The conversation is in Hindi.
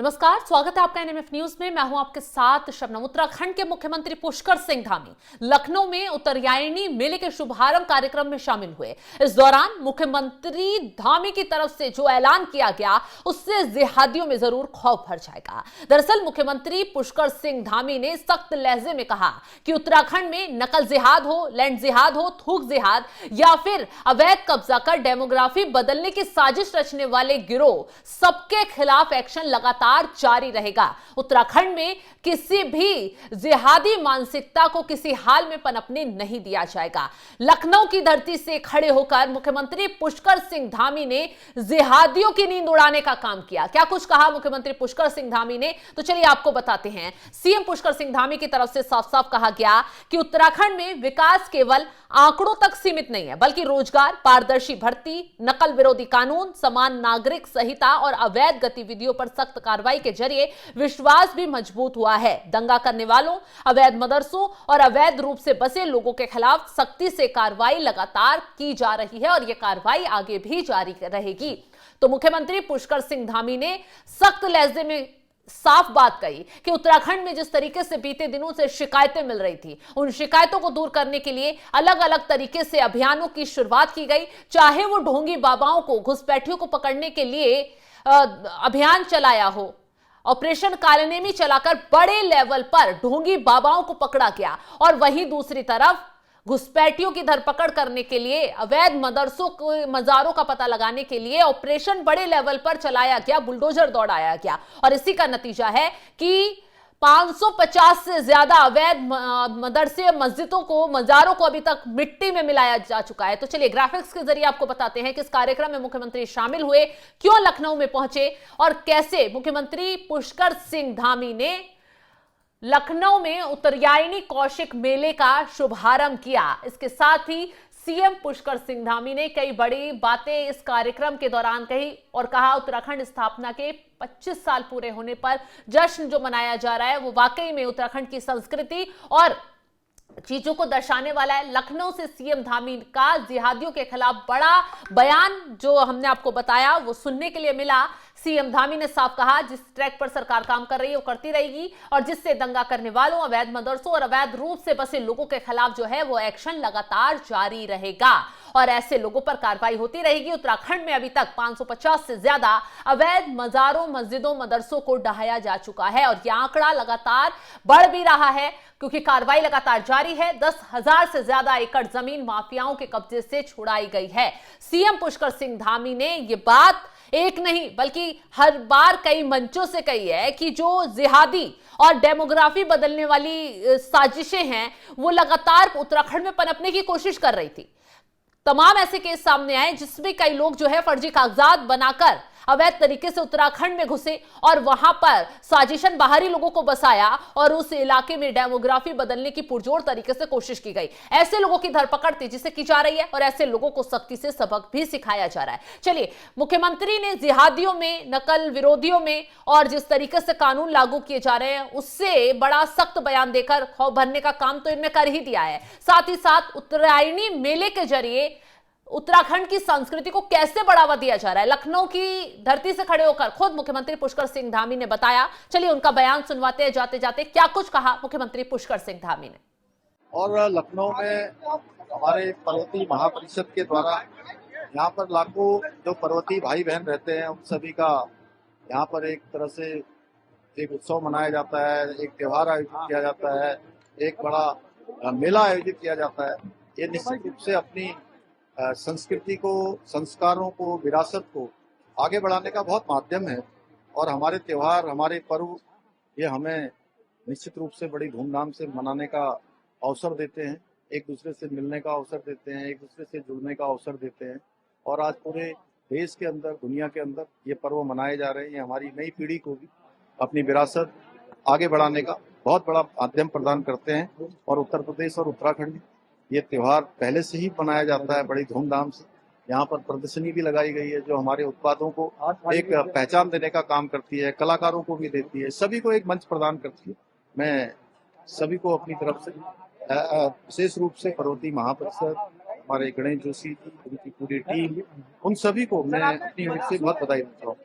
नमस्कार, स्वागत है आपका एनएमएफ न्यूज में। मैं हूं आपके साथ शबनम। उत्तराखंड के मुख्यमंत्री पुष्कर सिंह धामी लखनऊ में उत्तरायणी मेले के शुभारंभ कार्यक्रम में शामिल हुए। इस दौरान मुख्यमंत्री धामी की तरफ से जो ऐलान किया गया उससे जिहादियों में जरूर खौफ भर जाएगा। दरअसल मुख्यमंत्री पुष्कर सिंह धामी ने सख्त लहजे में कहा कि उत्तराखंड में नकल जिहाद हो, लैंड जिहाद हो, थूक जिहाद या फिर अवैध कब्जा कर डेमोग्राफी बदलने की साजिश रचने वाले गिरोह, सबके खिलाफ एक्शन लगातार जारी रहेगा। उत्तराखंड में किसी भी जिहादी मानसिकता को किसी हाल में पनपने नहीं दिया जाएगा। लखनऊ की धरती से खड़े होकर मुख्यमंत्री पुष्कर सिंह धामी ने जिहादियों की नींद उड़ाने का काम किया। क्या कुछ कहा मुख्यमंत्री पुष्कर सिंह धामी ने, तो चलिए आपको बताते हैं। सीएम पुष्कर सिंह धामी की तरफ से साफ साफ कहा गया कि उत्तराखंड में विकास केवल आंकड़ों तक सीमित नहीं है, बल्कि रोजगार, पारदर्शी भर्ती, नकल विरोधी कानून, समान नागरिक संहिता और अवैध गतिविधियों पर सख्त कार्रवाई के जरिए विश्वास भी मजबूत हुआ है। दंगा करने वालों, अवैध मदरसों और अवैध रूप से बसे लोगों के खिलाफ सख्ती से कार्रवाई लगातार की जा रही है और यह कार्रवाई आगे भी जारी रहेगी। तो मुख्यमंत्री पुष्कर सिंह धामी ने सख्त लहजे में साफ बात कही कि उत्तराखंड में जिस तरीके से बीते दिनों से शिकायतें मिल रही थी, उन शिकायतों को दूर करने के लिए अलग अलग तरीके से अभियानों की शुरुआत की गई। चाहे वो ढोंगी बाबाओं को, घुसपैठियों को पकड़ने के लिए अभियान चलाया हो, ऑपरेशन कालनेमी चलाकर बड़े लेवल पर ढोंगी बाबाओं को पकड़ा गया, और वहीं दूसरी तरफ घुसपैठियों की धरपकड़ करने के लिए, अवैध मदरसों के मजारों का पता लगाने के लिए ऑपरेशन बड़े लेवल पर चलाया गया, बुलडोजर दौड़ाया गया। और इसी का नतीजा है कि 550 से ज्यादा अवैध मदरसे, मस्जिदों को, मजारों को अभी तक मिट्टी में मिलाया जा चुका है। तो चलिए ग्राफिक्स के जरिए आपको बताते हैं कि इस कार्यक्रम में मुख्यमंत्री शामिल हुए, क्यों लखनऊ में पहुंचे और कैसे मुख्यमंत्री पुष्कर सिंह धामी ने लखनऊ में उत्तरायणी कौशिक मेले का शुभारंभ किया। इसके साथ ही सीएम पुष्कर सिंह धामी ने कई बड़ी बातें इस कार्यक्रम के दौरान कही और कहा उत्तराखंड स्थापना के 25 साल पूरे होने पर जश्न जो मनाया जा रहा है वो वाकई में उत्तराखंड की संस्कृति और चीजों को दर्शाने वाला है। लखनऊ से सीएम धामी का जिहादियों के खिलाफ बड़ा बयान जो हमने आपको बताया वो सुनने के लिए मिला। सीएम धामी ने साफ कहा जिस ट्रैक पर सरकार काम कर रही है वो करती रहेगी और जिससे दंगा करने वालों, अवैध मदरसों और अवैध रूप से बसे लोगों के खिलाफ जो है वो एक्शन लगातार जारी रहेगा और ऐसे लोगों पर कार्रवाई होती रहेगी। उत्तराखंड में अभी तक 550 से ज्यादा अवैध मजारों, मस्जिदों, मदरसों को ढहाया जा चुका है और यह आंकड़ा लगातार बढ़ भी रहा है क्योंकि कार्रवाई लगातार जारी है। 10,000 से ज्यादा एकड़ जमीन माफियाओं के कब्जे से छुड़ाई गई है। सीएम पुष्कर सिंह धामी ने यह बात एक नहीं बल्कि हर बार कई मंचों से कही है कि जो जिहादी और डेमोग्राफी बदलने वाली साजिशें हैं वो लगातार उत्तराखंड में पनपने की कोशिश कर रही थी। तमाम ऐसे केस सामने आए जिसमें कई लोग जो है फर्जी कागजात बनाकर अवैध तरीके से उत्तराखंड में घुसे और वहां पर साजिशन बाहरी लोगों को बसाया और उस इलाके में डेमोग्राफी बदलने की पुरजोर तरीके से कोशिश की गई। ऐसे लोगों की धरपकड़ तेजी से की जा रही है और ऐसे लोगों को सख्ती से सबक भी सिखाया जा रहा है। चलिए, मुख्यमंत्री ने जिहादियों में, नकल विरोधियों में और जिस तरीके से कानून लागू किए जा रहे हैं उससे बड़ा सख्त बयान देकर खौफ भरने का काम तो इनमें कर ही दिया है। साथ ही साथ उत्तरायणी मेले के जरिए उत्तराखंड की संस्कृति को कैसे बढ़ावा दिया जा रहा है, लखनऊ की धरती से खड़े होकर खुद मुख्यमंत्री पुष्कर सिंह धामी ने बताया। चलिए उनका बयान सुनवाते हैं जाते जाते क्या कुछ कहा मुख्यमंत्री पुष्कर सिंह धामी ने। और लखनऊ में हमारे पर्वतीय महापरिषद के द्वारा यहाँ पर लाखों जो पर्वतीय भाई बहन रहते हैं उन सभी का यहाँ पर एक तरह से एक उत्सव मनाया जाता है, एक त्योहार आयोजित किया जाता है, एक बड़ा मेला आयोजित किया जाता है। ये निश्चित रूप से अपनी संस्कृति को, संस्कारों को, विरासत को आगे बढ़ाने का बहुत माध्यम है और हमारे त्योहार, हमारे पर्व ये हमें निश्चित रूप से बड़ी धूमधाम से मनाने का अवसर देते हैं, एक दूसरे से मिलने का अवसर देते हैं, एक दूसरे से जुड़ने का अवसर देते हैं और आज पूरे देश के अंदर, दुनिया के अंदर ये पर्व मनाए जा रहे हैं। ये हमारी नई पीढ़ी को भी अपनी विरासत आगे बढ़ाने का बहुत बड़ा माध्यम प्रदान करते हैं और उत्तर प्रदेश और उत्तराखंड ये त्योहार पहले से ही मनाया जाता है बड़ी धूमधाम से। यहाँ पर प्रदर्शनी भी लगाई गई है जो हमारे उत्पादों को एक पहचान देने का काम करती है, कलाकारों को भी देती है, सभी को एक मंच प्रदान करती है। मैं सभी को अपनी तरफ से विशेष रूप से पर्वतीय महापरिषद, हमारे गणेश जोशी जी, उनकी पूरी टीम, उन सभी को मैं अपनी ओर से बहुत बधाई देता हूँ।